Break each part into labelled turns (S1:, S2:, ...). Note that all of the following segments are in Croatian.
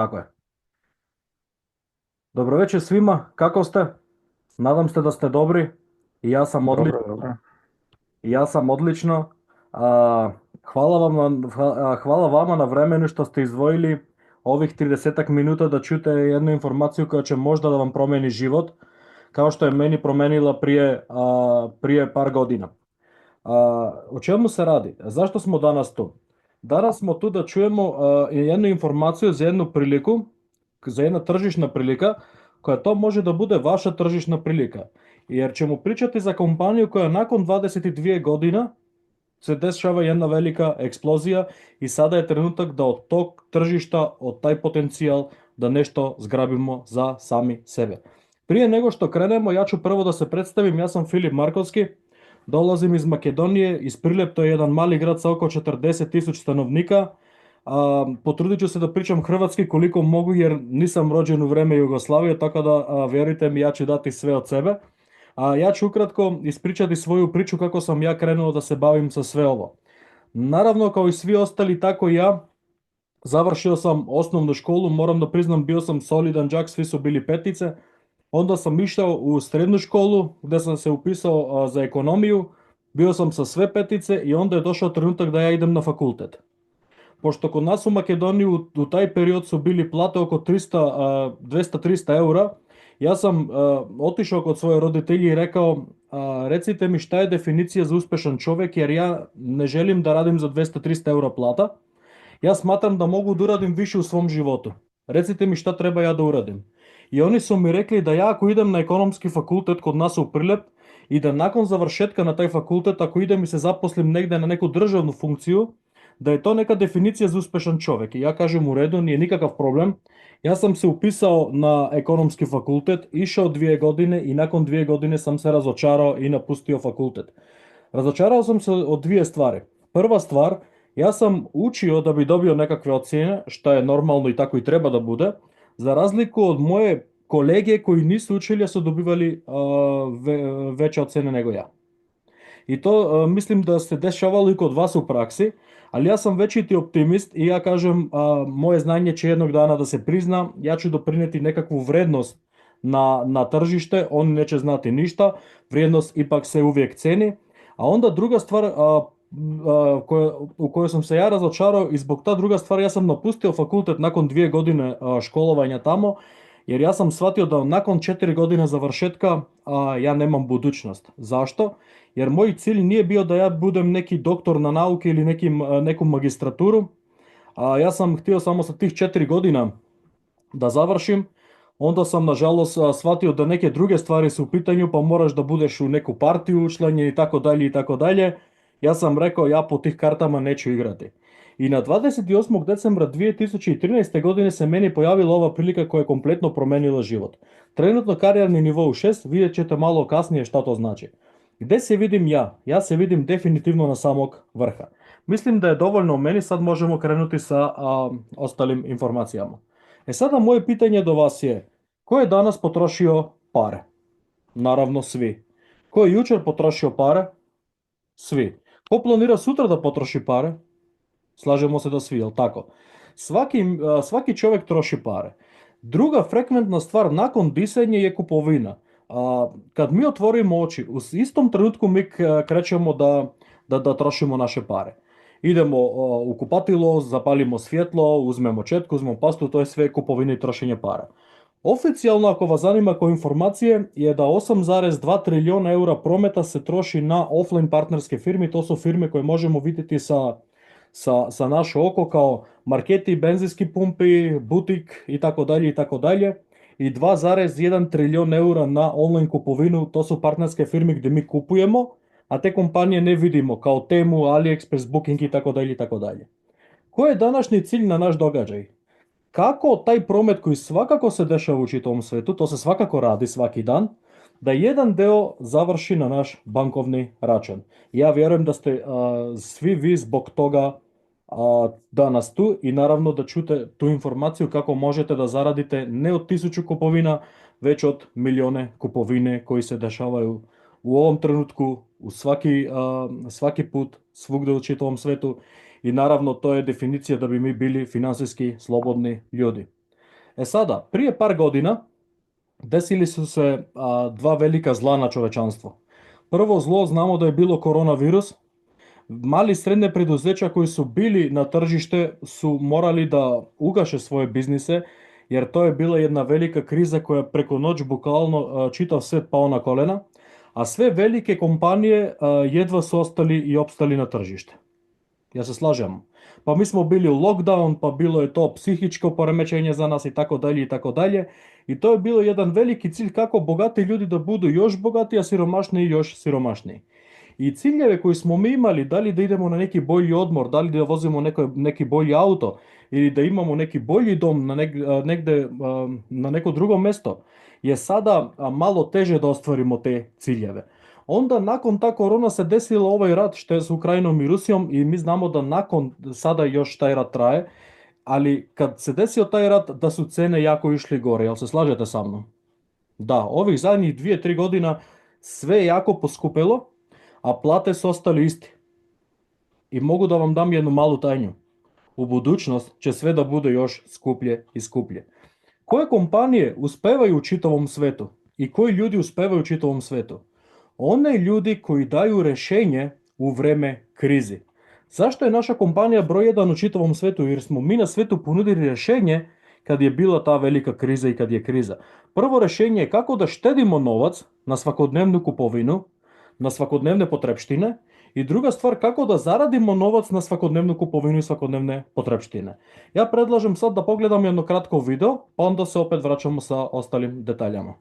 S1: Tako je. Dobro večer svima, kako ste? Nadam se da ste dobri. I ja sam
S2: Dobro,
S1: odlično.
S2: dobro.
S1: I ja sam odlično. A, hvala vama na vremenu što ste izdvojili ovih 30 minuta da čujete jednu informaciju koja će možda da vam promeni život, kao što je meni promenila prije par godina. O čemu se radi? Zašto smo danas tu? Danas smo tu da čujemo jednu informaciju za jednu priliku, za jedna tržišna prilika, koja to može da bude vaša tržišna prilika. Jer ćemo pričati za kompaniju koja nakon 22 godina se dešava jedna velika eksplozija i sada je trenutak da od tog tržišta, od taj potencijal, da nešto zgrabimo za sami sebe. Prije nego što krenemo, ja ću prvo da se predstavim, ja sam Filip Markovski, dolazim iz Makedonije, iz Prilep, to je jedan mali grad sa oko 40.000 stanovnika. Potrudit ću se da pričam hrvatski koliko mogu jer nisam rođen u vreme Jugoslavije, tako da vjerujte mi, ja ću dati sve od sebe. A ja ću ukratko ispričati svoju priču kako sam ja krenuo da se bavim sa sve ovo. Naravno, kao i svi ostali, tako i ja, završio sam osnovnu školu, moram da priznam, bio sam solidan đak, svi su bili petice. Onda sam išao u srednju školu gdje sam se upisao za ekonomiju, bio sam sa sve petice i onda je došao trenutak da ja idem na fakultet. Pošto kod nas u Makedoniji u taj period su bili plate oko 300, 200-300 eura, ja sam otišao kod svoje roditelji i rekao, recite mi šta je definicija za uspešan čovjek jer ja ne želim da radim za 200-300 eura plata. Ja smatram da mogu da uradim više u svom životu. Recite mi šta treba ja da uradim. I oni su mi rekli da ja ako idem na ekonomski fakultet kod nas u Prilep i da nakon završetka na taj fakultet, ako idem i se zaposlim negdje na neku državnu funkciju, da je to neka definicija za uspešan čovjek. I ja kažem u redu, nije nikakav problem. Ja sam se upisao na ekonomski fakultet, išao 2 godine i nakon 2 godine sam se razočarao i napustio fakultet. Razočarao sam se od dvije stvari. Prva stvar, ja sam učio da bi dobio nekakve ocjene, što je normalno i tako i treba da bude, za razliku od moje kolege koji nisu učili, a su dobivali veće ocjene nego ja. I to mislim da se dešavalo i kod vas u praksi, ali ja sam večiti optimist i ja kažem moje znanje će jednog dana da se prizna, ja ću doprinijeti nekakvu vrednost na tržište, on neće znati ništa, vrijednost ipak se uvijek ceni. A onda druga stvar u kojoj sam se ja razočarao i zbog ta druga stvar ja sam napustio fakultet nakon 2 godine školovanja tamo, jer ja sam shvatio da nakon 4 godine završetka ja nemam budućnost. Zašto? Jer moj cilj nije bio da ja budem neki doktor na nauke ili neku magistraturu, a ja sam htio samo sa tih 4 godina da završim. Onda sam nažalost shvatio da neke druge stvari su u pitanju, pa moraš da budeš u neku partiju učlanjen i tako dalje i tako dalje. Ja sam rekao ja po tih kartama neću igrati. I na 28. decembra 2013. godine se meni pojavila ova prilika koja je kompletno promenila život. Trenutno karijerni nivo u 6, vidjet ćete malo kasnije šta to znači. Gdje se vidim ja? Ja se vidim definitivno na samog vrha. Mislim da je dovoljno o meni, sad možemo krenuti sa ostalim informacijama. E sada moje pitanje do vas je, ko je danas potrošio pare? Naravno svi. Ko je jučer potrošio pare? Svi. Ko planira sutra da potroši pare? Slažemo se da svi, jel tako? Svaki čovjek troši pare. Druga frekventna stvar nakon disanja je kupovina. Kad mi otvorimo oči, u istom trenutku mi krećemo da trošimo naše pare. Idemo u kupatilo, zapalimo svjetlo, uzmemo četku, uzmemo pastu, to je sve kupovina i trošenje para. Oficijalno, ako vas zanima kao informacije, je da 8,2 trilijuna eura prometa se troši na offline partnerske firme. To su firme koje možemo vidjeti sa naše oko kao marketi, benzinski pumpi, butik i tako dalje i tako dalje. I 2,1 trilijon eura na online kupovinu, to su partnerske firme gdje mi kupujemo, a te kompanije ne vidimo kao Temu, AliExpress, Booking i tako dalje i tako dalje. Koji je današnji cilj na naš događaj? Kako taj promet koji svakako se dešava u čitavom svetu, to se svakako radi svaki dan, da jedan deo završi na naš bankovni račun. Ja vjerujem da ste svi vi zbog toga danas tu i naravno da čute tu informaciju kako možete da zaradite ne od 1000 kupovina, već od milijone kupovine koji se dešavaju u ovom trenutku, u svaki put, svugdje u čitavom svetu. I naravno to je definicija da bi mi bili financijski slobodni ljudi. Sada, prije par godina desili su se dva velika zla na čovečanstvo. Prvo zlo znamo da je bilo koronavirus. Mali i srednje preduzeća koji su bili na tržište su morali da ugaše svoje biznise, jer to je bila jedna velika kriza koja je preko noć bukvalno čitav svet pao na kolena, a sve velike kompanije jedva su ostali i opstali na tržište. Ja se slažem. Pa mi smo bili u lockdown, pa bilo je to psihičko poremećenje za nas i tako dalje i tako dalje. I to je bilo jedan veliki cilj kako bogati ljudi da budu još bogatiji, a siromašniji još siromašniji. I ciljeve koje smo mi imali, da li da idemo na neki bolji odmor, da li da vozimo neki bolji auto ili da imamo neki bolji dom negde na neko drugo mesto, je sada malo teže da ostvarimo te ciljeve. Onda nakon ta korona se desilo ovaj rat što je s Ukrajinom i Rusijom i mi znamo da nakon sada još taj rat traje, ali kad se desio taj rat da su cene jako išli gore, jel se slažete sa mnom? Da, ovih zadnjih 2-3 godina sve je jako poskupelo, a plate su ostali isti. I mogu da vam dam jednu malu tajnju. U budućnost će sve da bude još skuplje i skuplje. Koje kompanije uspevaju u čitavom svetu i koji ljudi uspevaju u čitavom svetu? One ljudi koji daju rješenje u vreme krizi. Zašto je naša kompanija broj jedan u čitavom svetu? Jer smo mi na svetu ponudili rješenje kad je bila ta velika kriza i kad je kriza. Prvo rješenje je kako da štedimo novac na svakodnevnu kupovinu, na svakodnevne potrepštine i druga stvar kako da zaradimo novac na svakodnevnu kupovinu i svakodnevne potrepštine. Ja predlažem sad da pogledamo jedno kratko video, pa onda se opet vraćamo sa ostalim detaljama.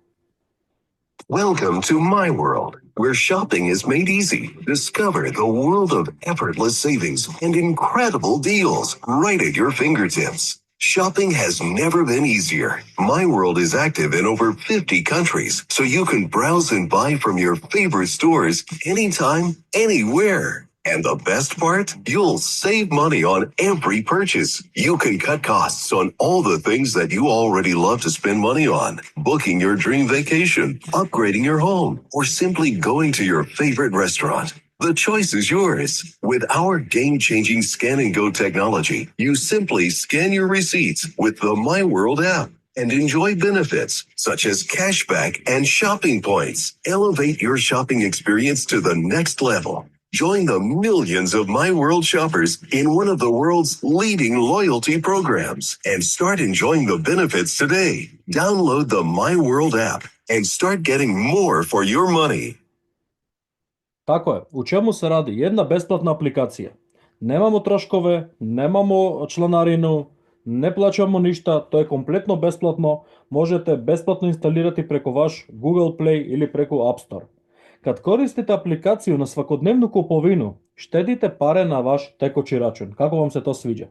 S2: Welcome to my world, where shopping is made easy. Discover the world of effortless savings and incredible deals right at your fingertips. Shopping has never been easier. My World is active in over 50 countries, so you can browse and buy from your favorite stores anytime, anywhere. And the best part? You'll save money on every purchase. You can cut costs on all the things that you already love to spend money on. Booking your dream vacation, upgrading your home, or simply going to your favorite restaurant. The choice is yours. With our game-changing Scan and Go technology, you simply scan your receipts with the My World app and enjoy benefits such as cashback and shopping points. Elevate your shopping experience to the next level. Join the millions of My World shoppers in one of the world's leading loyalty programs and start enjoying the benefits today. Download the My World app and start getting more for your money.
S1: Tako je, u čemu se radi? Jedna besplatna aplikacija. Nemamo troškove, nemamo članarinu, ne plaćamo ništa, to je kompletno besplatno. Možete besplatno instalirati preko vaš Google Play ili preko App Store. Kad koristite aplikaciju na svakodnevnu kupovinu, štedite pare na vaš tekući račun. Kako vam se to sviđa?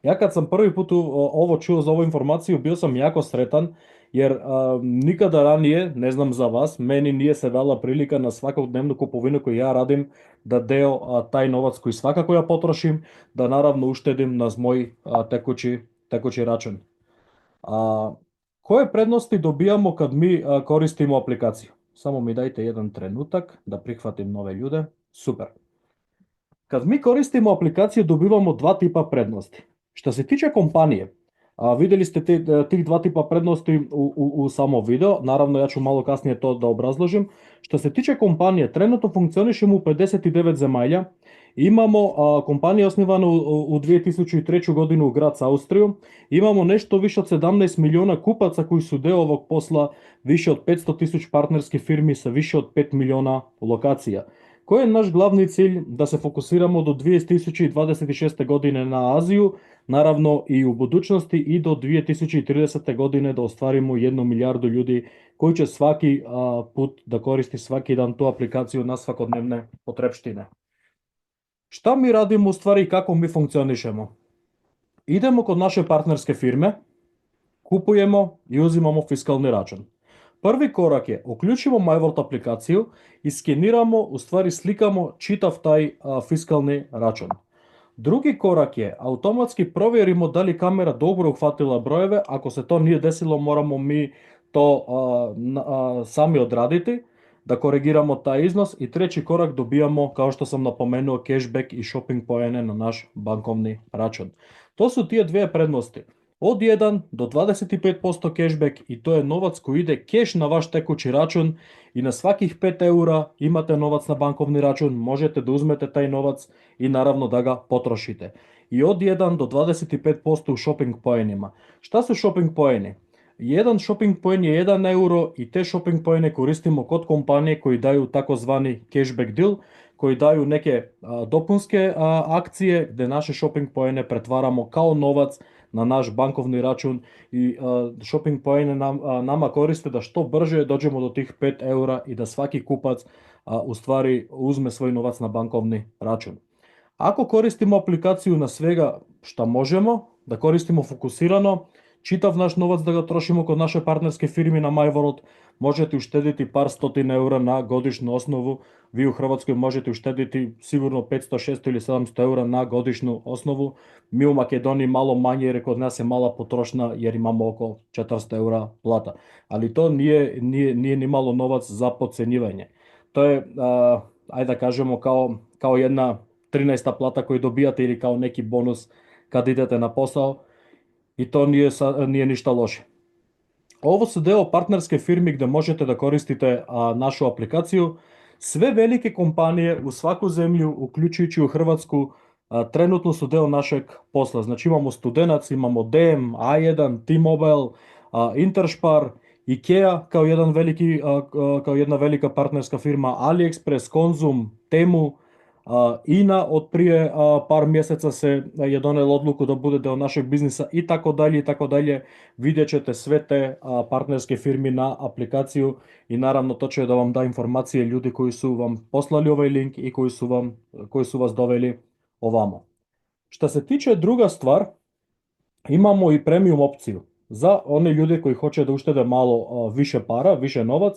S1: Ja kad sam prvi put ovo čuo za ovu informaciju, bio sam jako sretan, jer nikada ranije, ne znam za vas, meni nije se dala prilika na svakodnevnu kupovinu koju ja radim, da deo taj novac koji svakako ja potrošim, da naravno uštedim na moj tekući račun. Koje prednosti dobijamo kad mi koristimo aplikaciju? Samo mi dajte jedan trenutak da prihvatim nove ljude. Super. Kad mi koristimo aplikaciju dobivamo dva tipa prednosti. Što se tiče kompanije, vidjeli ste tih dva tipa prednosti u samo video, naravno ja ću malo kasnije to da obrazložim. Što se tiče kompanije, trenutno funkcionišemo u 59 zemalja, imamo kompaniju osnivanu u 2003. godinu u grad Austriju, imamo nešto više od 17 miliona kupaca koji su deo ovog posla, više od 500.000 partnerskih firmi sa više od 5 miliona lokacija. Koji je naš glavni cilj? Da se fokusiramo do 2026. godine na Aziju, naravno i u budućnosti i do 2030. godine da ostvarimo 1 milijardu ljudi koji će svaki put da koristi svaki dan tu aplikaciju na svakodnevne potrepštine. Šta mi radimo u stvari i kako mi funkcionišemo? Idemo kod naše partnerske firme, kupujemo i uzimamo fiskalni račun. Prvi korak je uključimo MyWorld aplikaciju i skeniramo, u stvari slikamo čitav taj fiskalni račun. Drugi korak je automatski provjerimo da li kamera dobro uhvatila brojeve. Ako se to nije desilo, moramo mi to sami odraditi, da korigiramo taj iznos. I treći korak dobijamo, kao što sam napomenuo, cashback i shopping poene na naš bankovni račun. To su tije dvije prednosti. Od 1 do 25% cashback i to je novac koji ide keš na vaš tekući račun i na svakih 5 eura imate novac na bankovni račun, možete da uzmete taj novac i naravno da ga potrošite. I od 1 do 25% u shopping poenima. Šta su shopping poeni? Jedan shopping poen je 1 euro i te shopping poene koristimo kod kompanije koji daju takozvani cashback deal, koji daju neke dopunske akcije gdje naše shopping poene pretvaramo kao novac na naš bankovni račun i shopping poene nama koriste da što brže dođemo do tih 5 eura i da svaki kupac u stvari uzme svoj novac na bankovni račun. Ako koristimo aplikaciju na svega što možemo, da koristimo fokusirano, čitav naš novac da ga trošimo kod naše partnerske firme na MyWorld, možete uštediti par stotina eura na godišnju osnovu. Vi u Hrvatskoj možete uštediti sigurno 500, 600 ili 700 eura na godišnju osnovu. Mi u Makedoniji malo manje jer kod nas je mala potrošnja jer imamo oko 400 eura plata. Ali to nije ni malo novac za podcjenjivanje. To je, ajde da kažemo, kao jedna 13. plata koju dobijate ili kao neki bonus kad idete na posao i to nije ništa loše. Ovo su deo partnerske firme gdje možete da koristite našu aplikaciju. Sve velike kompanije u svaku zemlju, uključujući u Hrvatsku, trenutno su deo našeg posla. Znači imamo Studenac, imamo DM, A1, T-Mobile, Interspar, IKEA kao jedna velika partnerska firma, AliExpress, Konzum, Temu, INA od prije par mjeseca je donijela odluku da bude deo našeg biznisa i tako dalje i tako dalje. Vidjet ćete sve te partnerske firme na aplikaciju i naravno to će da vam da informacije ljudi koji su vam poslali ovaj link i koji su vas doveli ovamo. Što se tiče druga stvar, imamo i premium opciju za one ljude koji hoće da uštede malo više para, više novac.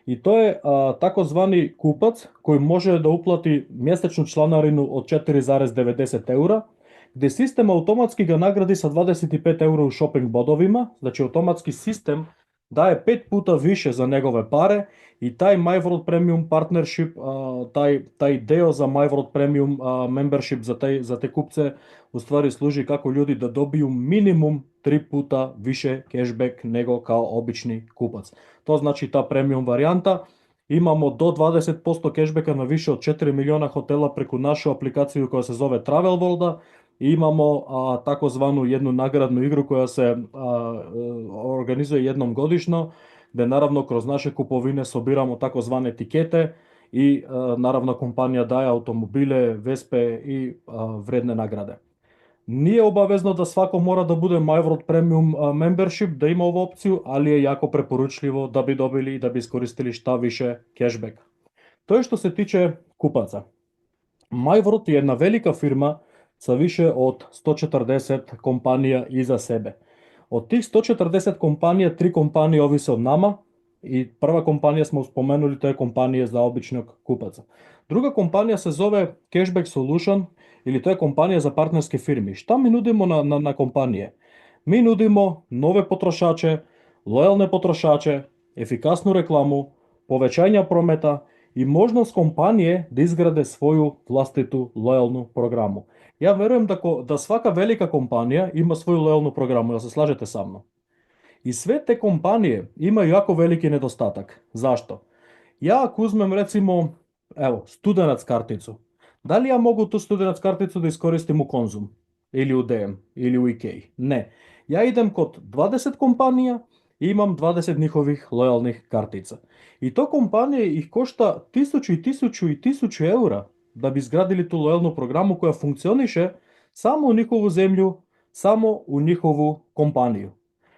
S1: I to je takozvani kupac koji može da uplati mjesečnu članarinu od 4,90 eura, gdje sistem automatski ga nagradi sa 25 eura u shopping bodovima, znači automatski sistem daje 5 puta više za njegove pare i taj MyWorld Premium Partnership, taj deo za MyWorld Premium Membership za te kupce u stvari služi kako ljudi da dobiju minimum 3 puta više cashback nego kao obični kupac. To znači ta premium varijanta. Imamo do 20% cashbacka na više od 4 miliona hotela preko našu aplikaciju koja se zove Travel Worlda. I imamo takozvanu jednu nagradnu igru koja se organizuje jednom godišnjo, gdje naravno kroz naše kupovine sobiramo takozvane etikete i naravno kompanija daje automobile, Vespe i vredne nagrade. Nije obavezno da svako mora da bude MyWorld Premium Membership, da ima ovu opciju, ali je jako preporučljivo da bi dobili i da bi iskoristili šta više cashback. To je što se tiče kupaca. MyWorld je jedna velika firma sa više od 140 kompanija iza sebe. Od tih 140 kompanija, 3 kompanije ovise od nama i prva kompanija smo spomenuli, to je kompanija za običnog kupaca. Druga kompanija se zove Cashback Solution ili to je kompanija za partnerske firme. Šta mi nudimo na kompanije? Mi nudimo nove potrošače, lojalne potrošače, efikasnu reklamu, povećanja prometa i možnost kompanije da izgrade svoju vlastitu lojalnu programu. Ja verujem da svaka velika kompanija ima svoju lojalnu programu, jel se slažete sa mnom? I sve te kompanije imaju jako veliki nedostatak. Zašto? Ja ako uzmem recimo, Studenac karticu. Da li ja mogu tu Studenac karticu da iskoristim u Konzum? Ili u DM? Ili u IKEA? Ne. Ja idem kod 20 kompanija i imam 20 njihovih lojalnih kartica. I to kompanije ih košta 1000 eura da bi izgradili tu lojalnu programu koja funkcioniše samo u njihovu zemlju, samo u njihovu kompaniju.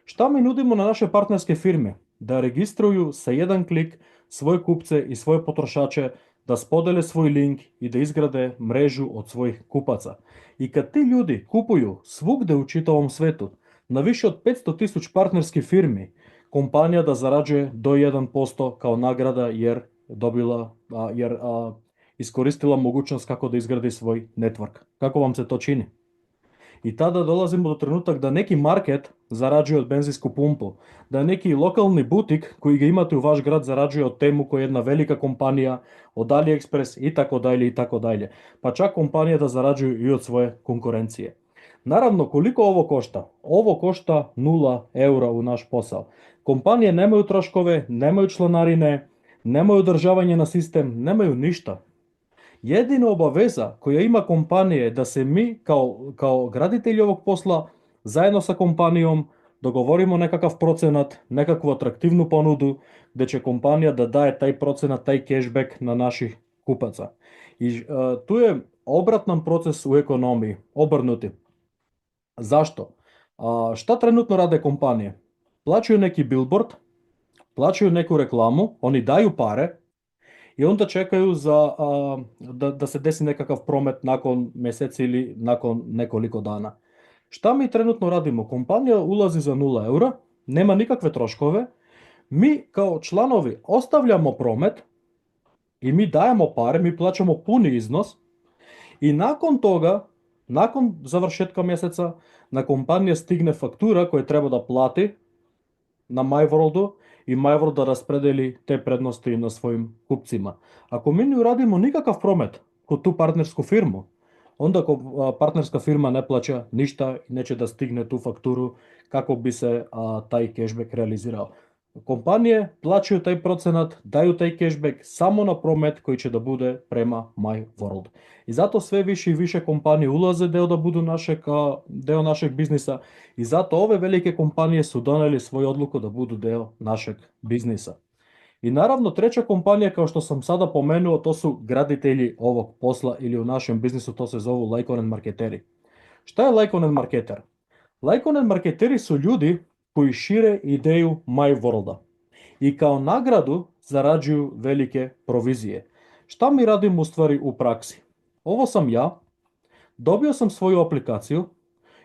S1: Šta mi nudimo na naše partnerske firme? Da registruju sa jedan klik svoje kupce i svoje potrošače, da spodele svoj link i da izgrade mrežu od svojih kupaca. I kad ti ljudi kupuju svugde u čitavom svetu, na više od 500.000 partnerskih firmi, kompanija da zarađuje do 1% kao nagrada jer iskoristila mogućnost kako da izgradi svoj network. Kako vam se to čini? I tada dolazimo do trenutak da neki market zarađuje od benzinsku pumpu, da neki lokalni butik koji ga imate u vaš grad zarađuje od Temu koja je jedna velika kompanija, od AliExpress i tako dalje i tako dalje. Pa čak kompanije da zarađuju i od svoje konkurencije. Naravno, koliko ovo košta? Ovo košta 0 eura u naš posao. Kompanije nemaju troškove, nemaju članarine, nemaju održavanje na sistem, nemaju ništa. Jedina obaveza koja ima kompanija je da se mi kao graditelji ovog posla zajedno sa kompanijom dogovorimo nekakav procenat, nekakvu atraktivnu ponudu gdje će kompanija da daje taj procenat, taj cashback na naših kupaca. I tu je obratan proces u ekonomiji, obrnuti. Zašto? Šta trenutno rade kompanije? Plaćaju neki billboard, plaćaju neku reklamu, oni daju pare i onda čekaju da se desi nekakav promet nakon mjeseci ili nakon nekoliko dana. Šta mi trenutno radimo? Kompanija ulazi za 0 eura, nema nikakve troškove, mi kao članovi ostavljamo promet i mi dajemo pare, mi plaćamo puni iznos i nakon toga, nakon završetka mjeseca, na kompanije stigne faktura koju treba da plati na MyWorldu i MyWorld da raspredeli te prednosti na svojim kupcima. Ako mi ne uradimo nikakav promet kod tu partnersku firmu, onda partnerska firma ne plaća ništa i neće da stigne tu fakturu kako bi se taj cashback realizirao. Kompanije plaćaju taj procenat, daju taj cashback samo na promet koji će da bude prema MyWorld. I zato sve više i više kompanije ulaze da budu deo našeg biznisa i zato ove velike kompanije su donijeli svoju odluku da budu deo našeg biznisa. I naravno treća kompanija kao što sam sada pomenuo to su graditelji ovog posla ili u našem biznisu to se zovu Lyconen marketeri. Šta je Lyconen marketer? Lyconen marketeri su ljudi koji šire ideju MyWorlda i kao nagradu zarađuju velike provizije. Šta mi radimo u stvari u praksi? Ovo sam ja, dobio sam svoju aplikaciju,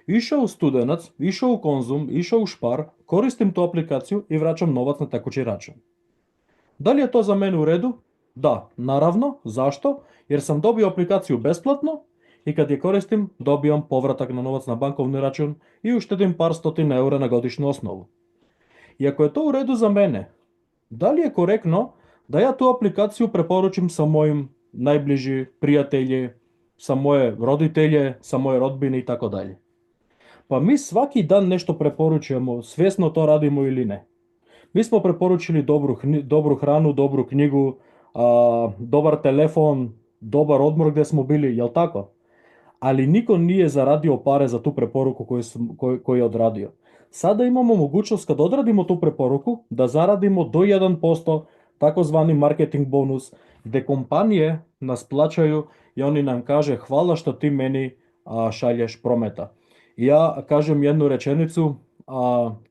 S1: išao u Studenac, išao u Konzum, išao u Špar, koristim tu aplikaciju i vraćam novac na tekući račun. Da li je to za mene u redu? Da, naravno. Zašto? Jer sam dobio aplikaciju besplatno i kad je koristim dobijam povratak na novac na bankovni račun i uštedim par stotina eura na godišnju osnovu. I ako je to u redu za mene, da li je korektno da ja tu aplikaciju preporučim sa mojim najbliži prijatelji, sa moje roditelje, sa moje rodbine i tako dalje? Pa mi svaki dan nešto preporučujemo, svjesno to radimo ili ne. Mi smo preporučili dobru hranu, dobru knjigu, dobar telefon, dobar odmor gdje smo bili, jel tako? Ali niko nije zaradio pare za tu preporuku koju je odradio. Sada imamo mogućnost kad odradimo tu preporuku da zaradimo do 1% takozvani marketing bonus gdje kompanije nas plaćaju i oni nam kaže hvala što ti meni šalješ prometa. I ja kažem jednu rečenicu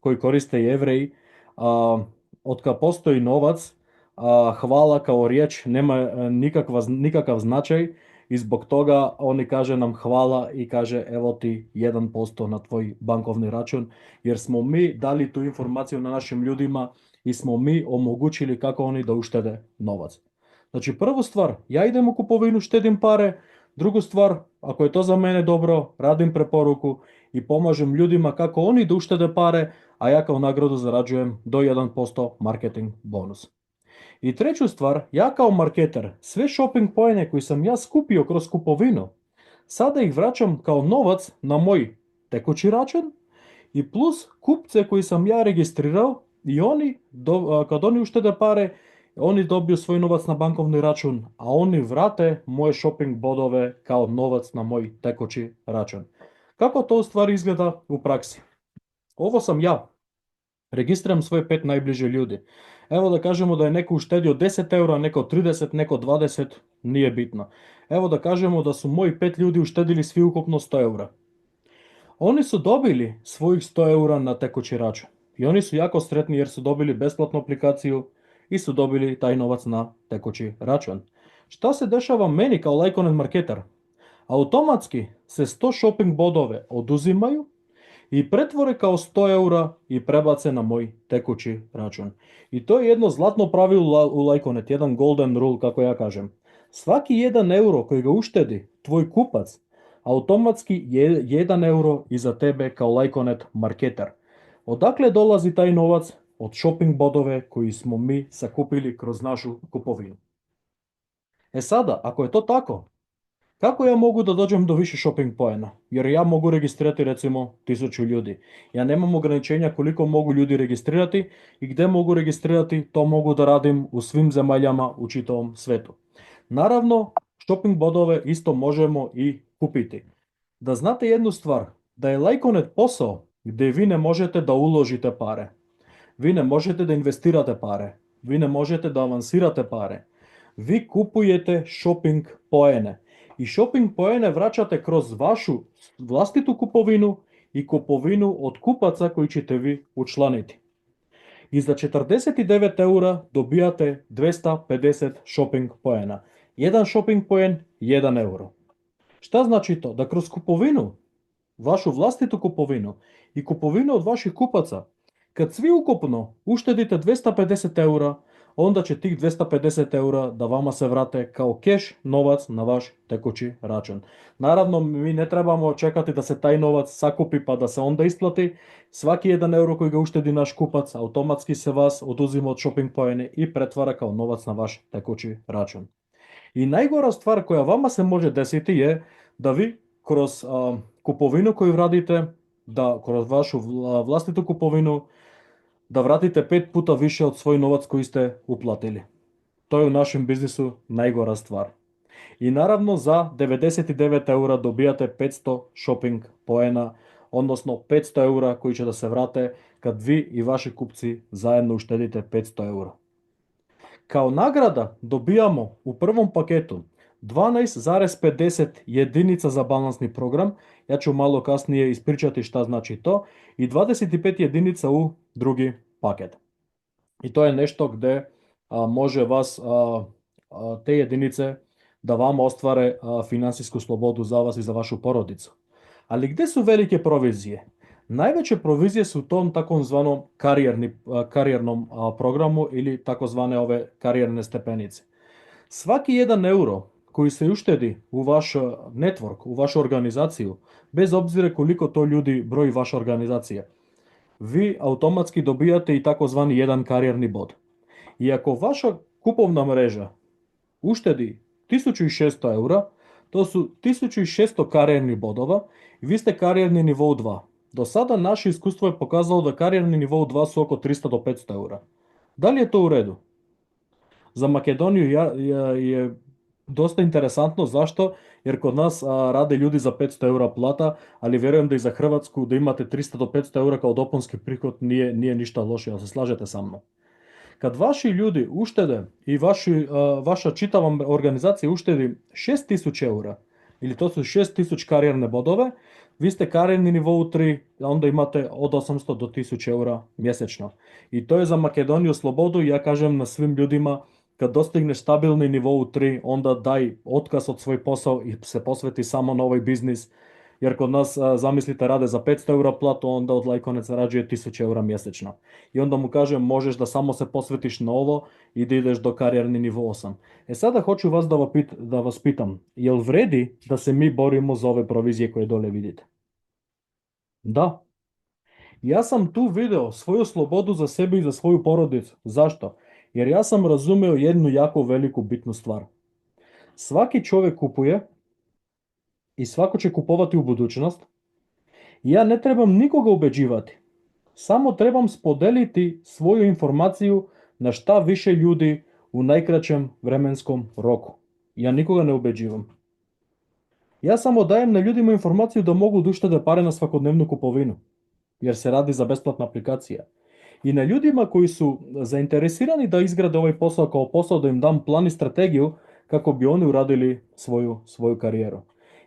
S1: koju koriste i Jevreji, od kad postoji novac, hvala kao riječ nema nikakav značaj i zbog toga oni kaže nam hvala i kaže evo ti 1% na tvoj bankovni račun jer smo mi dali tu informaciju na našim ljudima i smo mi omogućili kako oni da uštede novac. Znači prvu stvar, ja idem u kupovinu, štedim pare, drugu stvar, ako je to za mene dobro, radim preporuku i pomažem ljudima kako oni da uštede pare, a ja kao nagradu zarađujem do 1% marketing bonus. I treću stvar, ja kao marketer, sve shopping poene koji sam ja skupio kroz kupovinu, sada ih vraćam kao novac na moj tekući račun i plus kupce koji sam ja registrirao i oni, kad oni uštede pare, oni dobiju svoj novac na bankovni račun, a oni vrate moje shopping bodove kao novac na moj tekući račun. Kako to u stvari izgleda u praksi? Ovo sam ja. Registriram svoje 5 najbliže ljudi. Evo da kažemo da je neko uštedio 10 eura, neko 30, neko 20, nije bitno. Evo da kažemo da su moji 5 ljudi uštedili svi ukupno 100 eura. Oni su dobili svojih 100 eura na tekući račun. I oni su jako sretni jer su dobili besplatnu aplikaciju i su dobili taj novac na tekući račun. Šta se dešava meni kao Lyconen marketer? Automatski se 100 shopping bodove oduzimaju i pretvore kao 100 eura i prebace na moj tekući račun. I to je jedno zlatno pravilo u Lyconet, jedan golden rule kako ja kažem. Svaki 1 euro koji ga uštedi tvoj kupac, automatski je 1 euro i za tebe kao Lyconet marketer. Odakle dolazi taj novac? Od shopping bodove koji smo mi sakupili kroz našu kupovinu. E sada, ako je to tako, Kako ja mogu da dođem do više shopping poena? Jer ja mogu registrirati recimo 1000 ljudi. Ja nemam ograničenja koliko mogu ljudi registrirati i gdje mogu registrirati, to mogu da radim u svim zemaljama u čitavom svetu. Naravno, shopping bodove isto možemo i kupiti. Da znate jednu stvar, da je Lajkonet posao gdje vi ne možete da uložite pare. Vi ne možete da investirate pare. Vi ne možete da avansirate pare. Vi kupujete shopping poene. I shopping poene vraćate kroz vašu vlastitu kupovinu i kupovinu od kupaca koji ćete vi učlaniti. I za 49 eura dobijate 250 shopping poena. Jedan shopping poen, 1 euro. Šta znači to? Da kroz kupovinu, vašu vlastitu kupovinu i kupovinu od vaših kupaca, kad svi ukupno uštedite 250 eura, onda će tih 250 eura da vama se vrate kao keš novac na vaš tekući račun. Naravno, mi ne trebamo čekati da se taj novac sakupi pa da se onda isplati. Svaki 1 euro koji ga uštedi naš kupac, automatski se vas oduzima od shopping poene i pretvara kao novac na vaš tekući račun. I najgora stvar koja vama se može desiti je da vi kroz kupovinu koju radite, da kroz vašu vlastitu kupovinu, da vratite 5 puta više od svoj novac koji ste uplatili. To je u našem biznisu najgora stvar. I naravno za 99 eura dobijate 500 shopping poena, odnosno 500 eura koji će da se vrate kad vi i vaši kupci zajedno uštedite 500 eura. Kao nagrada dobijamo u prvom paketu 12,50 jedinica za balansni program, ja ću malo kasnije ispričati šta znači to, i 25 jedinica u drugi paket. I to je nešto gdje može vas te jedinice da vam ostvare financijsku slobodu za vas i za vašu porodicu. Ali gdje su velike provizije? Najveće provizije su u tom takozvanom karijernom programu ili takozvane ove karijerne stepenice. Svaki 1 euro koji se uštedi u vaš network, u vašu organizaciju, bez obzira koliko to ljudi broji vaša organizacija, vi automatski dobijate i takozvani jedan karijerni bod. I ako vaša kupovna mreža uštedi 1600 eura, to su 1600 karijernih bodova i vi ste karijerni nivou 2. Do sada naše iskustvo je pokazalo da karijerni nivou 2 su oko 300 do 500 eura. Da li je to u redu? Za Makedoniju je dosta interesantno. Zašto? Jer kod nas rade ljudi za 500 eura plata, ali vjerujem da i za Hrvatsku da imate 300 do 500 eura kao dopunski prihod nije ništa loše, ali se slažete sa mnom. Kad vaši ljudi uštede i vaša čitava organizacija uštedi 6000 eura, ili to su 6000 karijerne bodove, vi ste karijerni nivou 3, a onda imate od 800 do 1000 eura mjesečno. I to je za Makedoniju slobodu. Ja kažem na svim ljudima, kad dostigneš stabilni nivou 3, onda daj otkaz od svoj posao i se posveti samo na ovaj biznis. Jer kod nas, zamislite, rade za 500 eura platu, onda od Lajkonet zarađuje 1000 eura mjesečno. I onda mu kažem, možeš da samo se posvetiš na ovo i da ideš do karijerni nivo 8. E sada hoću vas da vas pitam, jel vredi da se mi borimo za ove provizije koje dole vidite? Da. Ja sam tu video svoju slobodu za sebe i za svoju porodicu. Zašto? Jer ja sam razumio jednu jako veliku bitnu stvar. Svaki čovjek kupuje i svako će kupovati u budućnost. Ja ne trebam nikoga ubeđivati. Samo trebam spodeliti svoju informaciju na šta više ljudi u najkraćem vremenskom roku. Ja nikoga ne ubeđivam. Ja samo dajem na ljudima informaciju da mogu da uštede pare na svakodnevnu kupovinu, jer se radi za besplatna aplikacija. I na ljudima koji su zainteresirani da izgrade ovaj posao kao posao, da im dam plan i strategiju kako bi oni uradili svoju karijeru.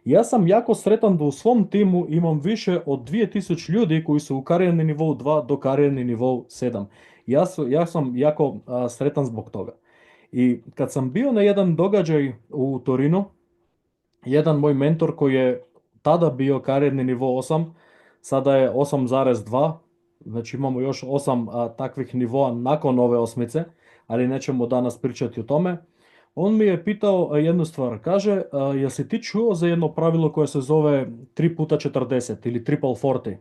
S1: Ja sam jako sretan da u svom timu imam više od 2000 ljudi koji su u karijerni nivou 2 do karijerni nivou 7. Ja sam jako sretan zbog toga. I kad sam bio na jedan događaj u Torinu, jedan moj mentor koji je tada bio karijerni nivo 8, sada je 8,2, znači imamo još 8 takvih nivoa nakon ove osmice, ali nećemo danas pričati o tome. On mi je pitao jednu stvar, kaže, jel si ti čuo za jedno pravilo koje se zove 3x40 ili triple 40?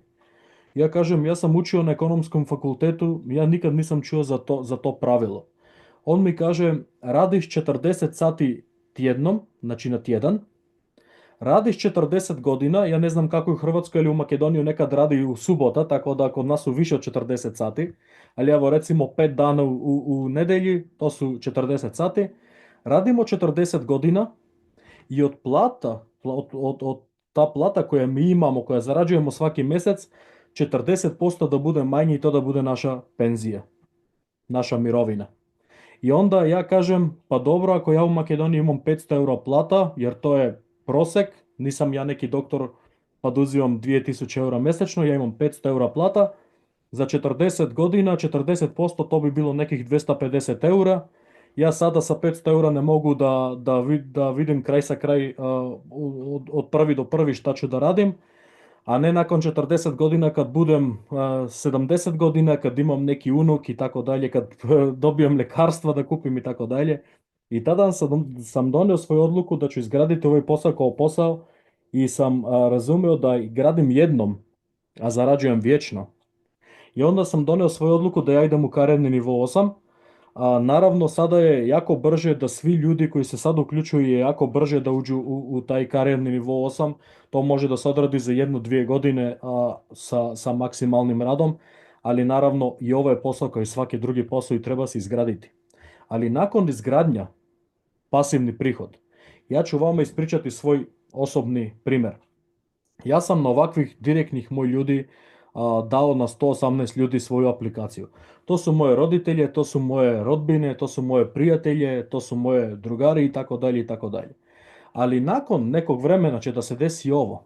S1: Ja kažem, ja sam učio na ekonomskom fakultetu, ja nikad nisam čuo za to pravilo. On mi kaže, radiš 40 sati tjednom, znači na tjedan, Radiš 40 godina, ja ne znam kako je u Hrvatskoj ili u Makedoniju nekad radi u subota, tako da kod nas su više od 40 sati, ali evo recimo 5 dana u nedelji, to su 40 sati. Radimo 40 godina i od plata, od ta plata koja mi imamo, koja zarađujemo svaki mjesec, 40% da bude manje i to da bude naša penzija, naša mirovina. I onda ja kažem, pa dobro, ako ja u Makedoniji imam 500 eura plata, jer to je prosek, nisam ja neki doktor pa da uzimam 2000 eura mjesečno, ja imam 500 eura plata, za 40 godina, 40% to bi bilo nekih 250 eura. Ja sada sa 500 eura ne mogu da vidim kraj sa kraj od prvi do prvi šta ću da radim, a ne nakon 40 godina kad budem 70 godina, kad imam neki unuk i tako dalje, kad dobijem lekarstva da kupim i tako dalje. I tada sam donio svoju odluku da ću izgraditi ovaj posao kao posao i sam razumio da gradim jednom, a zarađujem vječno. I onda sam donio svoju odluku da ja idem u karijerni nivo 8. A naravno sada je jako brže da svi ljudi koji se sad uključuju je jako brže da uđu u taj karijerni nivo 8. To može da se odradi za 1-2 godine sa maksimalnim radom, ali naravno i ovo je posao kao i svaki drugi posao i treba se izgraditi. Ali nakon izgradnja, pasivni prihod. Ja ću vama ispričati svoj osobni primjer. Ja sam na ovakvih direktnih moj ljudi dao na 118 ljudi svoju aplikaciju. To su moje roditelje, to su moje rodbine, to su moje prijatelje, to su moje drugari i tako dalje i tako dalje. Ali nakon nekog vremena će da se desi ovo.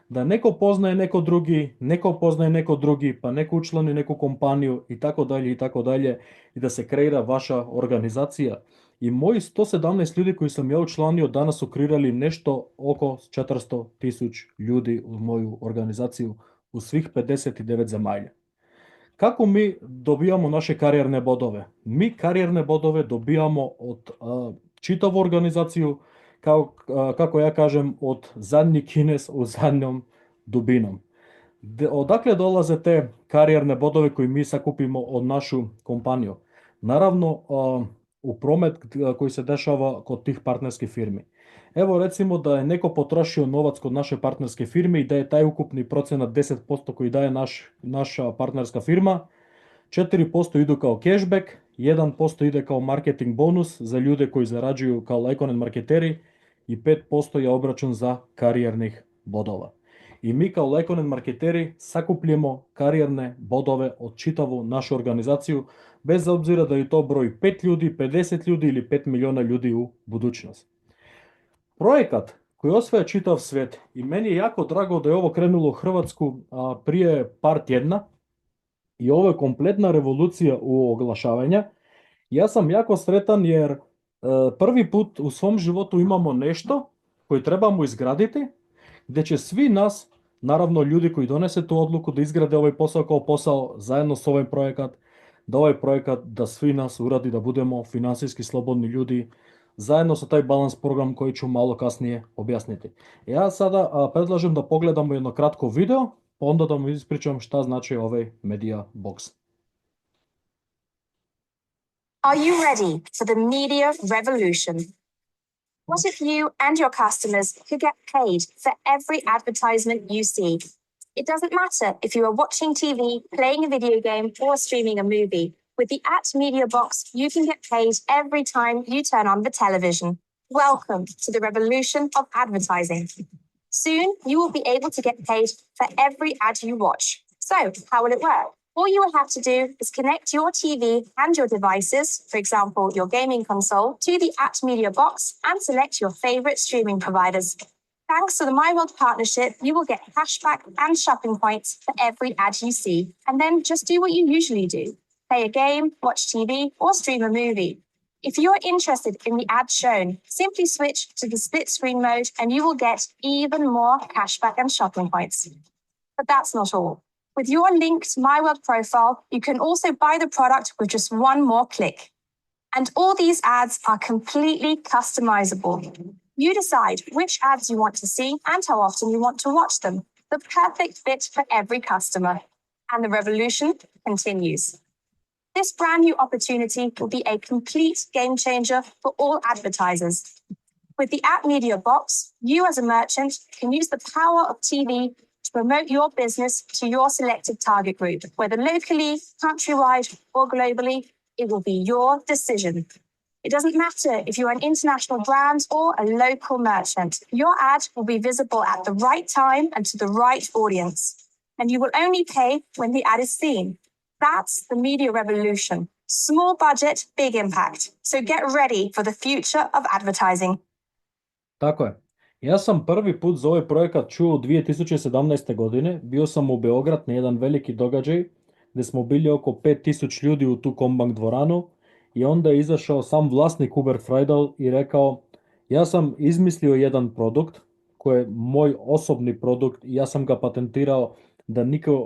S1: Da neko poznaje neko drugi, pa neko učlani neku kompaniju i tako dalje i tako dalje i da se kreira vaša organizacija. I moji 117 ljudi koji sam ja učlanio danas su kreirali nešto oko 400.000 ljudi u moju organizaciju u svih 59 zemalja. Kako mi dobijamo naše karijerne bodove? Mi karijerne bodove dobijamo od čitavu organizaciju, kako ja kažem, od zadnji kines u zadnjom dubinom. Odakle dolaze te karijerne bodove koje mi sakupimo od našu kompaniju? Naravno, u promet koji se dešava kod tih partnerskih firmi. Evo recimo da je neko potrošio novac kod naše partnerske firme i da je taj ukupni procenat 10% koji daje naša partnerska firma, 4% idu kao cashback, 1% ide kao marketing bonus za ljude koji zarađuju kao Lyconen marketeri i 5% je obračun za karijernih bodova. I mi kao Lyconen marketeri sakupljemo karijerne bodove od čitavu našu organizaciju, bez obzira da je to broj 5 ljudi, 50 ljudi ili 5 miliona ljudi u budućnosti. Projekat koji osvaja čitav svijet i meni je jako drago da je ovo krenulo u Hrvatsku prije par tjedna i ovo je kompletna revolucija u oglašavanja. Ja sam jako sretan jer prvi put u svom životu imamo nešto koje trebamo izgraditi, gdje će svi nas, naravno ljudi koji donese tu odluku da izgrade ovaj posao kao posao zajedno s ovaj projekat, da ovaj projekat da svi nas uradi da budemo financijski slobodni ljudi, zajedno sa taj balans program koji ću malo kasnije objasniti. Ja sada predlažem da pogledamo jedno kratko video, pa onda da vam ispričam šta znači ovaj Media Box.
S3: Are you ready for the media revolution? What if you and your customers could get paid for every advertisement you see? It doesn't matter if you are watching TV, playing a video game, or streaming a movie. With the @Media Box, you can get paid every time you turn on the television. Welcome to the revolution of advertising. Soon, you will be able to get paid for every ad you watch. So, how will it work? All you will have to do is connect your TV and your devices, for example, your gaming console, to the @Media Box and select your favorite streaming providers. Thanks to the MyWorld partnership, you will get cashback and shopping points for every ad you see. And then just do what you usually do. Play a game, watch TV, or stream a movie. If you're interested in the ad shown, simply switch to the split screen mode and you will get even more cashback and shopping points. But that's not all. With your linked MyWorld profile, you can also buy the product with just one more click. And all these ads are completely customizable. You decide which ads you want to see and how often you want to watch them. The perfect fit for every customer. And the revolution continues. This brand new opportunity will be a complete game changer for all advertisers. With the App Media Box, you as a merchant can use the power of TV to promote your business to your selected target group, whether locally, countrywide, or globally. It will be your decision. It doesn't matter if you're an international brand or a local merchant. Your ad will be visible at the right time and to the right audience. And you will only pay when the ad is seen. That's the media revolution. Small budget, big impact. So get ready for the future of advertising.
S1: Tako je. Ja sam prvi put za ovaj projekat čuo u 2017. godine. Bio sam u Beograd na jedan veliki događaj gdje smo bili oko 5000 ljudi u tu Kombank dvoranu i onda je izašao sam vlasnik Hubert Freudel i rekao ja sam izmislio jedan produkt koji je moj osobni produkt i ja sam ga patentirao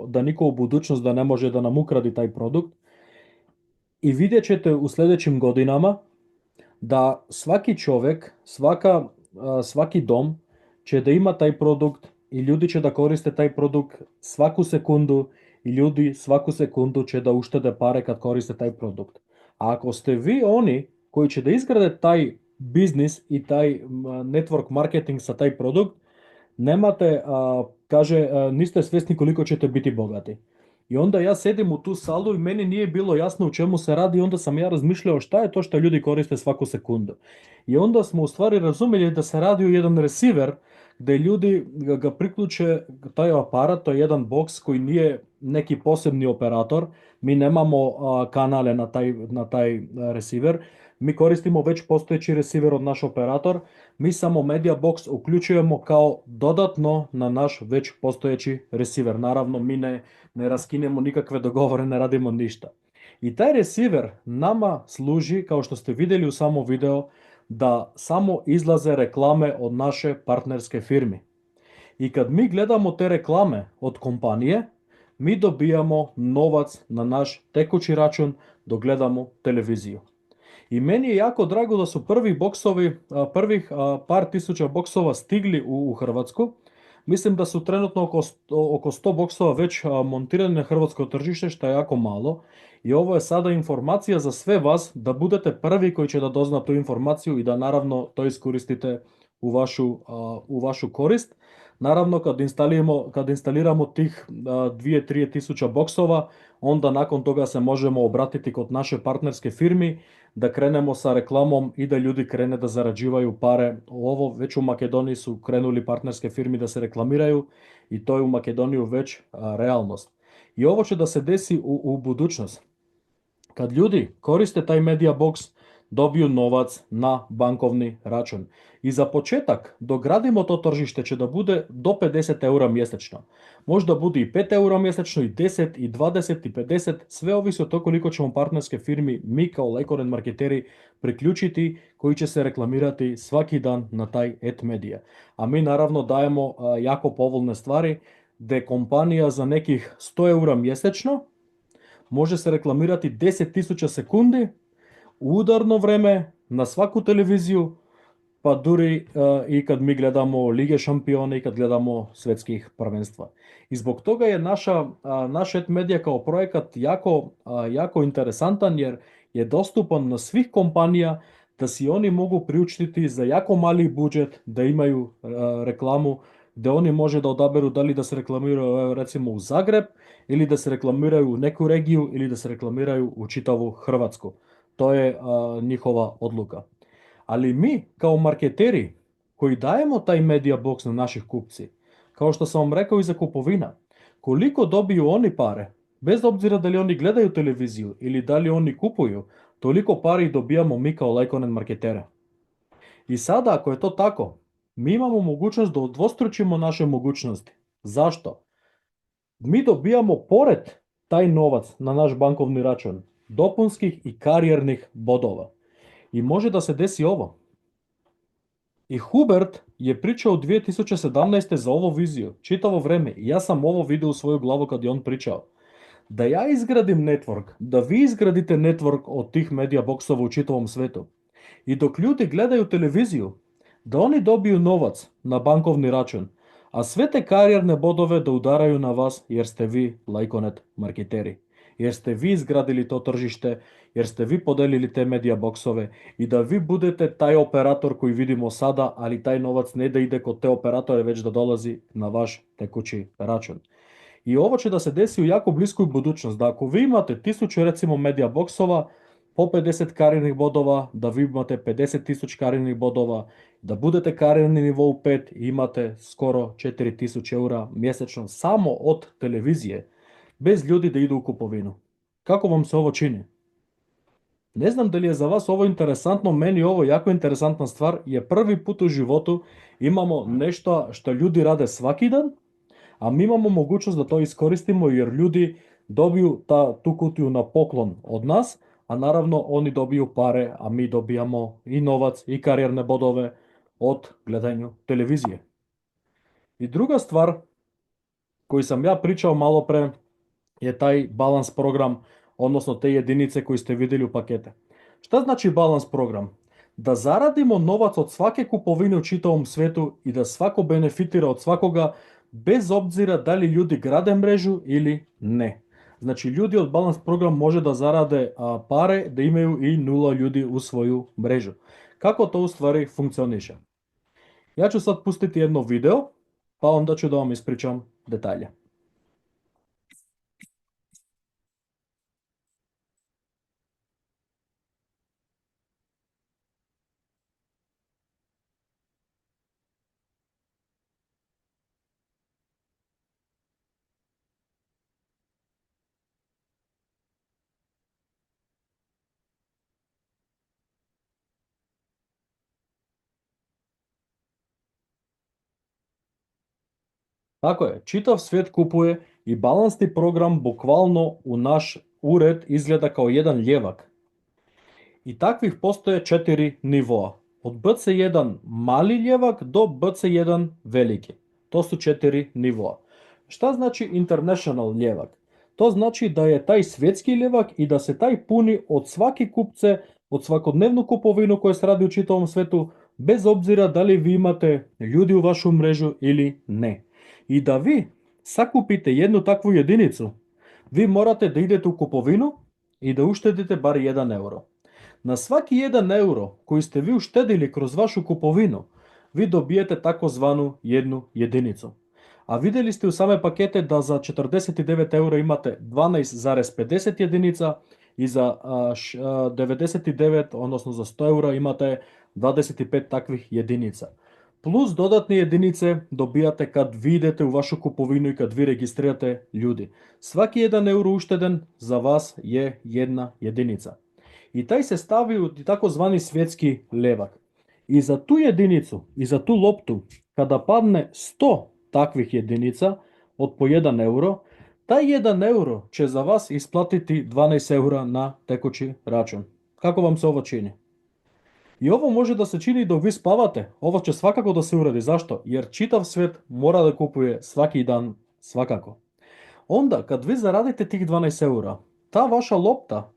S1: da niko u budućnost da ne može da nam ukradi taj produkt i vidjet ćete u sljedećim godinama da svaki čovjek, svaki dom će da ima taj produkt i ljudi će da koriste taj produkt svaku sekundu i ljudi svaku sekundu će da uštede pare kad koriste taj produkt. A ako ste vi oni koji će da izgrade taj biznis i taj network marketing sa taj produkt, nemate, niste svjesni koliko ćete biti bogati. I onda ja sedim u tu salu i meni nije bilo jasno u čemu se radi i onda sam ja razmišljao šta je to što ljudi koriste svaku sekundu. I onda smo u stvari razumjeli da se radi o jedan receiver gdje ljudi ga priključe taj aparat, to je jedan box koji nije neki posebni operator, mi nemamo kanale na taj receiver, mi koristimo već postojeći receiver od naš operator, mi samo Media Box uključujemo kao dodatno na naš već postojeći receiver. Naravno, mi ne raskinemo nikakve dogovore, ne radimo ništa. I taj receiver nama služi, kao što ste vidjeli u samom videu, da samo izlaze reklame od naše partnerske firme. I kad mi gledamo te reklame od kompanije, mi dobijamo novac na naš tekući račun dok gledamo televiziju. I meni je jako drago da su prvih par tisuća boksova stigli u Hrvatsku. Mislim da su trenutno oko 100 boksova već montirani na hrvatsko tržište, što je jako malo. I ovo je sada informacija za sve vas da budete prvi koji će da dozna tu informaciju i da naravno to iskoristite u vašu korist. Naravno, kad instaliramo tih 2-3 tisuća boksova, onda nakon toga se možemo obratiti kod naše partnerske firmi, da krenemo sa reklamom i da ljudi krene da zarađivaju pare. Već u Makedoniji su krenuli partnerske firmi da se reklamiraju i to je u Makedoniju već realnost. I ovo će da se desi u budućnost. Kad ljudi koriste taj Media Box, dobiju novac na bankovni račun. I za početak, dok gradimo to tržište, će da bude do 50 eura mjesečno. Možda bude i 5 eura mjesečno, i 10, i 20, i 50, sve ovisi od to koliko ćemo partnerske firmi, mi kao Lyconet marketeri, priključiti koji će se reklamirati svaki dan na taj ad medija. A mi naravno dajemo jako povoljne stvari, gdje kompanija za nekih 100 eura mjesečno može se reklamirati 10.000 sekundi, u udarno vreme, na svaku televiziju, pa duri i kad mi gledamo Lige šampiona i kad gledamo svetskih prvenstva. I zbog toga je naš ad medija kao projekat jako interesantan jer je dostupan na svih kompanija da si oni mogu priuštiti za jako mali budžet da imaju reklamu gdje oni može da odaberu da li da se reklamiraju recimo u Zagreb ili da se reklamiraju u neku regiju ili da se reklamiraju u čitavu Hrvatsku. To je njihova odluka. Ali mi kao marketeri koji dajemo taj Media Box na naših kupci, kao što sam vam rekao i za kupovina, koliko dobiju oni pare, bez obzira da li oni gledaju televiziju ili da li oni kupuju, toliko pari dobijamo mi kao Lyconet marketere. I sada ako je to tako, mi imamo mogućnost da udvostručimo naše mogućnosti. Zašto? Mi dobijamo pored taj novac na naš bankovni račun dopunskih i karijernih bodova. I može da se desi ovo. I Hubert je pričao 2017. za ovu viziju, čitavo vreme. I ja sam ovo vidio u svoju glavu kad je on pričao. Da ja izgradim network, da vi izgradite network od tih Media Boxova u čitavom svetu. I dok ljudi gledaju televiziju, da oni dobiju novac na bankovni račun, a sve te karijerne bodove da udaraju na vas jer ste vi Lyconet marketeri. jer ste vi izgradili to tržište, jer ste vi podelili te medija boksove i da vi budete taj operator koji vidimo sada, ali taj novac ne da ide kod te operatore, već da dolazi na vaš tekući račun. I ovo će da se desi u jako bliskoj budućnost, da ako vi imate 1000 recimo medija boksova, po 50 karijernih bodova, da vi imate 50.000 karijernih bodova, da budete karijerni nivou 5 i imate skoro 4000 eura mjesečno samo od televizije, bez ljudi da idu u kupovinu. Kako vam se ovo čini? Ne znam da li je za vas ovo interesantno, meni je ovo jako interesantna stvar, jer prvi put u životu imamo nešto što ljudi rade svaki dan, a mi imamo mogućnost da to iskoristimo jer ljudi dobiju tu kutiju na poklon od nas, a naravno oni dobiju pare, a mi dobijamo i novac i karijerne bodove od gledanju televizije. I druga stvar koju sam ja pričao malo pre je taj balans program, odnosno te jedinice koje ste vidjeli u pakete. Šta znači balans program? Da zaradimo novac od svake kupovine u čitavom svetu i da svako benefitira od svakoga, bez obzira da li ljudi grade mrežu ili ne. Znači ljudi od balans program može da zarade pare, da imaju i 0 ljudi u svoju mrežu. Kako to u stvari funkcioniše? Ja ću sad pustiti jedno video, pa onda ću da vam ispričam detalje. Tako je, čitav svijet kupuje i balansni program bukvalno u naš ured izgleda kao jedan ljevak. I takvih postoje 4 nivoa. Od BC1 mali ljevak do BC1 veliki. To su 4 nivoa. Šta znači international ljevak? To znači da je taj svjetski ljevak i da se taj puni od svake kupce, od svakodnevnu kupovinu koja se radi u čitavom svetu, bez obzira da li vi imate ljudi u vašu mrežu ili ne. I da vi sakupite jednu takvu jedinicu, vi morate da idete u kupovinu i da uštedite bar 1 euro. Na svaki 1 euro koji ste vi uštedili kroz vašu kupovinu, vi dobijete takozvanu jednu jedinicu. A vidjeli ste u same pakete da za 49 euro imate 12,50 jedinica i za 99, odnosno za 100 euro imate 25 takvih jedinica. Plus dodatne jedinice dobijate kad vi idete u vašu kupovinu i kad vi registrirate ljudi. Svaki 1 euro ušteden za vas je jedna jedinica. I taj se stavi u takozvani svjetski levak. I za tu jedinicu, i za tu loptu, kada padne 100 takvih jedinica od po 1 euro, taj 1 euro će za vas isplatiti 12 eura na tekući račun. Kako vam se ovo čini? I ovo može da se čini dok vi spavate. Ovo će svakako da se uradi. Zašto? Jer čitav svijet mora da kupuje svaki dan svakako. Onda, kad vi zaradite tih 12 eura, ta vaša lopta,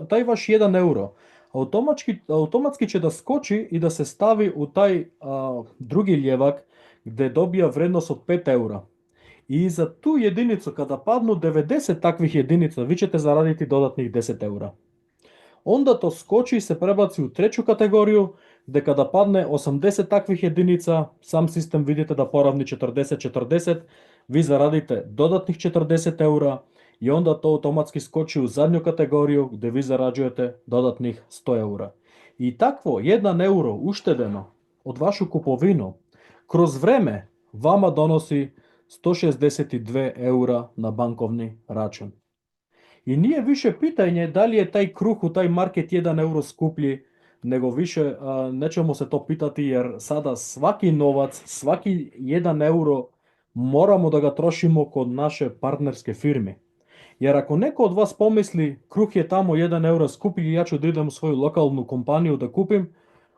S1: taj vaš 1 euro, automatski će da skoči i da se stavi u taj drugi ljevak gdje dobija vrednost od 5 eura. I za tu jedinicu, kada padnu 90 takvih jedinica, vi ćete zaraditi dodatnih 10 eura. Onda to skoči i se prebaci u treću kategoriju, gdje kada padne 80 takvih jedinica, sam sistem vidite da poravni 40-40, vi zaradite dodatnih 40 eura i onda to automatski skoči u zadnju kategoriju gdje vi zarađujete dodatnih 100 eura. I takvo 1 euro uštedeno od vašu kupovinu kroz vreme vama donosi 162 eura na bankovni račun. I nije više pitanje da li je taj kruh u taj market 1 euro skuplji, nego više nećemo se to pitati jer sada svaki novac, svaki 1 euro moramo da ga trošimo kod naše partnerske firme. Jer ako neko od vas pomisli kruh je tamo 1 euro skuplji, ja ću da idem u svoju lokalnu kompaniju da kupim,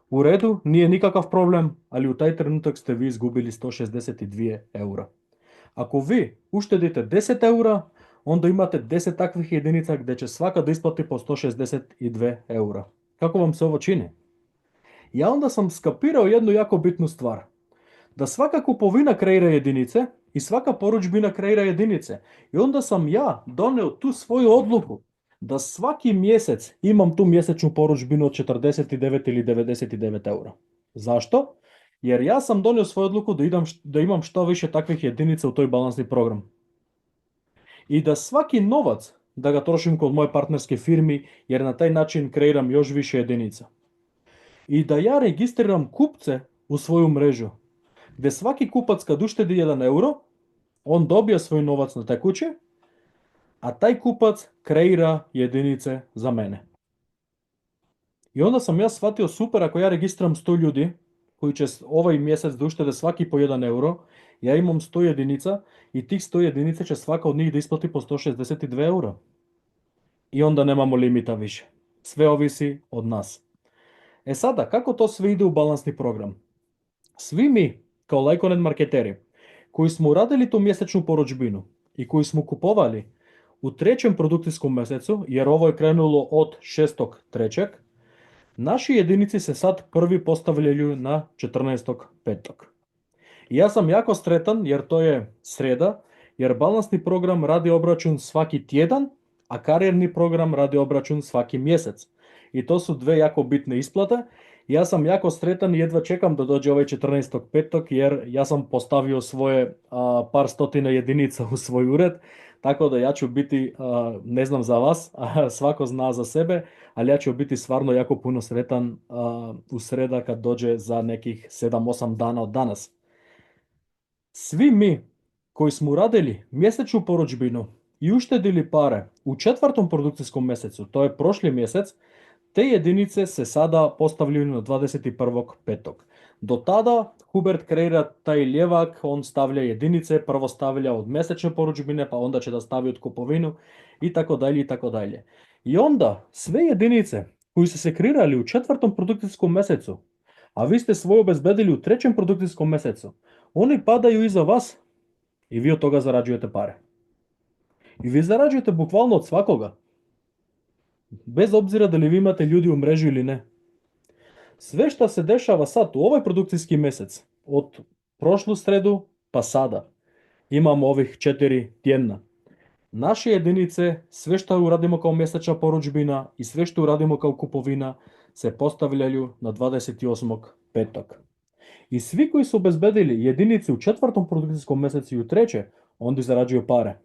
S1: u redu, nije nikakav problem, ali u taj trenutak ste vi izgubili 162 eura. Ako vi uštedite 10 eura, onda imate 10 takvih jedinica gdje će svaka da isplati po 162 eura. Kako vam se ovo čini? Ja onda sam skapirao jednu jako bitnu stvar. Da svaka kupovina kreira jedinice I svaka porudžbina kreira jedinice. I onda sam ja doneo tu svoju odluku da svaki mjesec imam tu mjesečnu porudžbinu od 49 ili 99 eura. Zašto? Jer ja sam donio svoju odluku da imam što više takvih jedinica u toj balansni program. I da svaki novac da ga trošim kod moje partnerske firmi, jer na taj način kreiram još više jedinica. I da ja registriram kupce u svoju mrežu, gdje svaki kupac kad uštedi 1 euro, on dobija svoj novac na tekuće, a taj kupac kreira jedinice za mene. I onda sam ja shvatio super, ako ja registriram 100 ljudi koji će ovaj mjesec da uštede svaki po 1 euro, ja imam 100 jedinica i tih 100 jedinica će svaka od njih da isplati po 162 eura. I onda nemamo limita više. Sve ovisi od nas. E sada, kako to sve ide u balansni program? Svi mi, kao Lyconet marketeri, koji smo uradili tu mjesečnu porudžbinu i koji smo kupovali u 3. produkcijskom mjesecu, jer ovo je krenulo od 6.3., naši jedinici se sad prvi postavljaju na 14.5. I ja sam jako sretan jer to je sreda, jer balansni program radi obračun svaki tjedan, a karijerni program radi obračun svaki mjesec. I to su dve jako bitne isplate. Ja sam jako sretan i jedva čekam da dođe ovaj 14.5. jer ja sam postavio svoje par stotina jedinica u svoj ured, tako da ja ću biti, ne znam za vas, svako zna za sebe, ali ja ću biti stvarno jako puno sretan u sreda kad dođe za nekih 7-8 dana od danas. Svi mi koji smo uradili mjesečnu porudžbinu i uštedili pare u 4. produkcijskom mjesecu, to je prošli mjesec, te jedinice se sada postavljaju na 21.5. Do tada Hubert kreira taj ljevak, on stavlja jedinice, prvo stavlja od mjesečne porudžbine, pa onda će da stavi od kupovinu i tako dalje i tako dalje. I onda sve jedinice koji su se kreirali u 4. produkcijskom mjesecu, a vi ste svoje obezbedili u 3. produkcijskom mjesecu, oni padaju iza vas i vi od toga zarađujete pare. I vi zarađujete bukvalno od svakoga. Bez obzira da li vi imate ljudi u mreži ili ne. Sve što se dešava sad u ovaj produkcijski mjesec, od prošlu sredu pa sada, imamo ovih 4 tjedna. Naše jedinice, sve što uradimo kao mjesečna porudžbina i sve što uradimo kao kupovina, se postavljaju na 28.5. I svi koji su obezbedili jedinice u 4. produkcijskom mjesecu i u 3. onda zarađuju pare.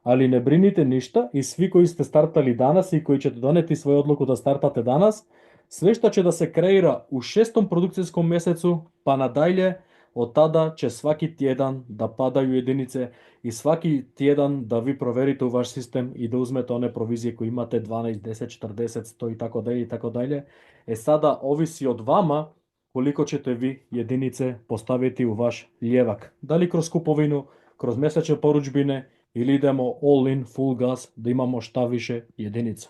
S1: Ali ne brinite ništa i svi koji ste startali danas i koji ćete doneti svoju odluku da startate danas, sve što će da se kreira u 6. produkcijskom mjesecu pa nadalje, od tada će svaki tjedan da padaju jedinice i svaki tjedan da vi proverite u vaš sistem i da uzmete one provizije koje imate 12, 10, 40, 100 i tako dalje i tako dalje. E sada ovisi od vama koliko ćete vi jedinice postaviti u vaš ljevak. Da li kroz kupovinu, kroz mjesečne porudžbine ili idemo all in, full gas, da imamo šta više jedinica.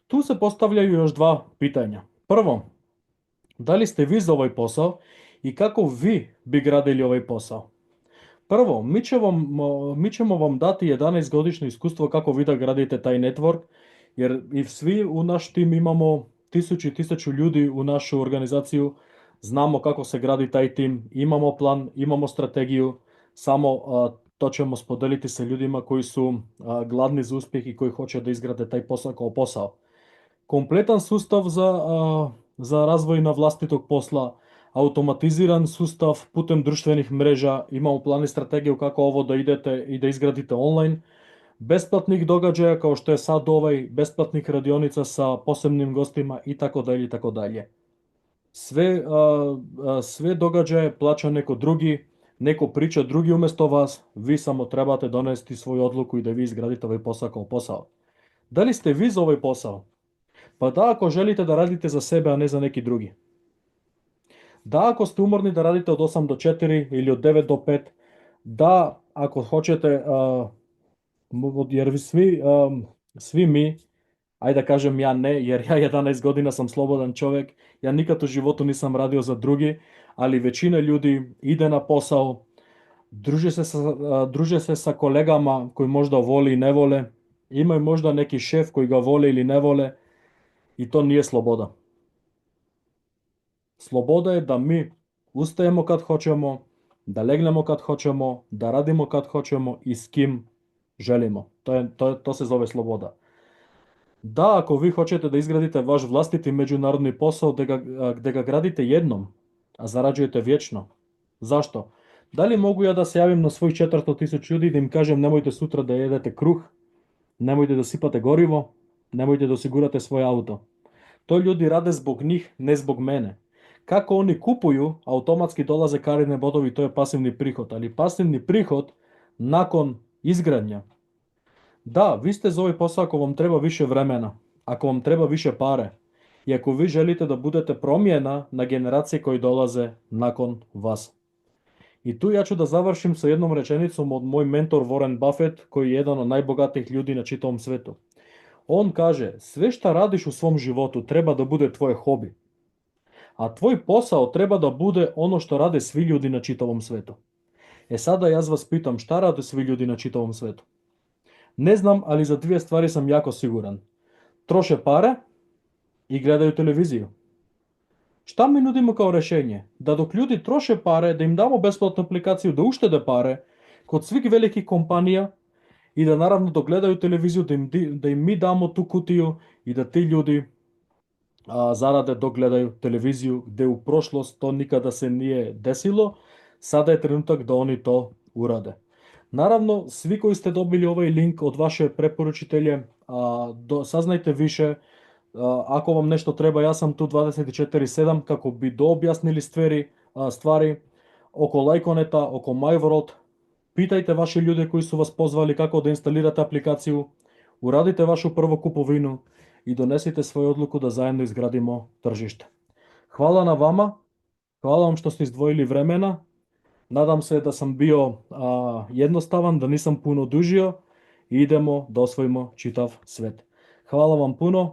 S1: Tu se postavljaju još dva pitanja. Prvo, da li ste vi za ovaj posao i kako vi bi gradili ovaj posao? Prvo, mi ćemo vam dati 11-godišnje iskustvo kako vi da gradite taj network, jer i svi u naš tim imamo 1000 ljudi u našu organizaciju, znamo kako se gradi taj tim, imamo plan, imamo strategiju, samo to ćemo spodeliti sa ljudima koji su gladni za uspjeh i koji hoće da izgrade taj posao kao posao. Kompletan sustav za razvoj na vlastitog posla, automatiziran sustav putem društvenih mreža, imamo plan i strategiju kako ovo da idete i da izgradite online, besplatnih događaja kao što je sad ovaj, besplatnih radionica sa posebnim gostima i tako dalje i tako dalje. Sve događaje plaća neko drugi, neko priča drugi umjesto vas, vi samo trebate donesti svoju odluku i da vi izgradite ovaj posao kao posao. Da li ste vi za ovaj posao? Pa da, ako želite da radite za sebe, a ne za neki drugi. Da, ako ste umorni da radite od 8 do 4 ili od 9 do 5. Da, ako hoćete, jer svi mi, ajde da kažem ja ne, jer ja 11 godina sam slobodan čovjek, ja nikad u životu nisam radio za drugi, ali većina ljudi ide na posao, druže se sa kolegama koji možda voli i ne vole, imaju možda neki šef koji ga vole ili ne vole i to nije sloboda. Sloboda je da mi ustajemo kad hoćemo, да легнемо кад хочемо, да радимо кад хочемо и с ким желимо. То се зове слобода. Да, ако ви хочете да изградите ваш властити меѓународни посол, где га градите едном, а зараđujete вјечно. Зашто? Дали могу ја да се јавим на својих 400.000 људи и да им кажем немојте сутра да једете крух, немојте да сипате гориво, немојте да осигурате свој ауто. Тој људи раде због нив, не због мене. Како они купују, автоматски долазе карине бодови, тој е пасивни приход, али пасивни приход након изградња. Да, ви сте за овој посал ако вам треба више времена, ако вам треба више паре и ако ви желите да будете промјена на генерации кои долазе након вас. И ту ја ќе да завршим со едном реченицом од мој ментор Ворен Бафет, кој е еден од најбогатих људи на читавом свету. Он каже, све што радиш у свом животу треба да буде твое хоби. А твој посао треба да буде оно што раде сви људи на читавом свету. Сада јас вас питам, шта раде сви људи на читавом свету? Не знам, али за две ствари сам јако сигурен. Троше паре и гледају телевизија. Шта ми нудимо као решење? Да док људи троше паре, да им дамо бесплатна апликација, да уштеде паре, код свих велики компанија и да наравно да гледају телевизија, да им ми дамо ту кутију и да ти људи зараде да гледају телевизија, где у прошлост то никада се nije десило, сада е тренутак да они то ураде. Наравно, сви кои сте добили овај линк од ваше препоручителје, сазнајте више, ако вам нешто треба, јас сам ту 24/7 како би дообјаснили ствари око Лајконета, око MyWorld. Питајте ваши луѓе кои су вас позвали како да инсталирате апликацију, урадите вашу прво куповину и донесите своја одлуку да заедно изградимо тржиште. Хвала на вама, хвала вам што сте издвоили времена. Надам се да сам био едноставан, да нисам пуно дужио и идемо да освоимо читав свет. Хвала вам пуно.